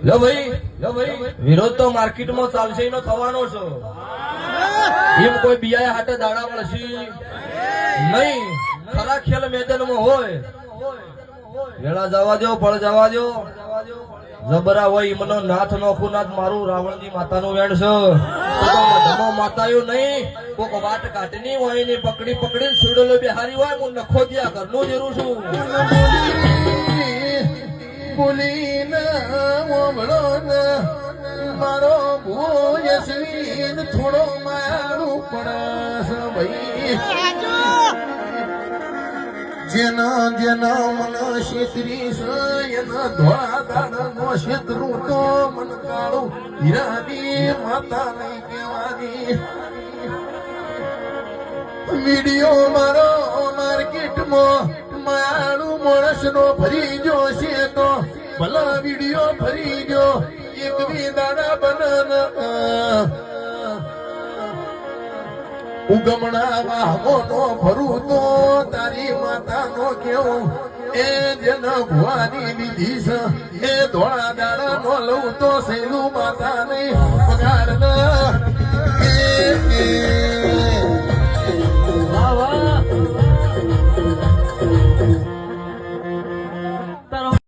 લો ભાઈ વિરોધ તો માર્કેટમાં ચાલશે નો થવાનો છે એમ કોઈ બિયાય હાટે દાડા વળશી નહીં ખરા ખેલ મેદાનમાં હોય વેળા જવા દો ફળ જવા દો જબરા હોય ઈમનો નાથ નો ખુનાથ મારું રાવણજી માતાનું વેણ છે ધમો માતાયું નહીં કોક વાટ કાઢની હોય ને પકડી પકડીને સુડેલો બિહારી હોય હું નખો દિયા ઘરનું જેરું છું બોલીને ઓમળો ને મારો ભૂયસવીન થોડો મારું પડસ ભાઈ જેના જેના મન શેતરી છે એના ધોળા દાડાનો શેતરું તો મન કાળું હીરાની માતા નહીં કહેવાની વીડિયો મારો માર્કેટમાં મારું માણસનો ફરી ગયો છે તો ભલા વીડિયો ફરી ગયો એક બી દાડા બના ઉગમણા વાહનો ભરું તો તારી માતાનો કેવું એ જેના ભુવાની લીધી છે એ ધોળા દાડા નો લઉં તો સહેલું માતા નહીં પગાર ના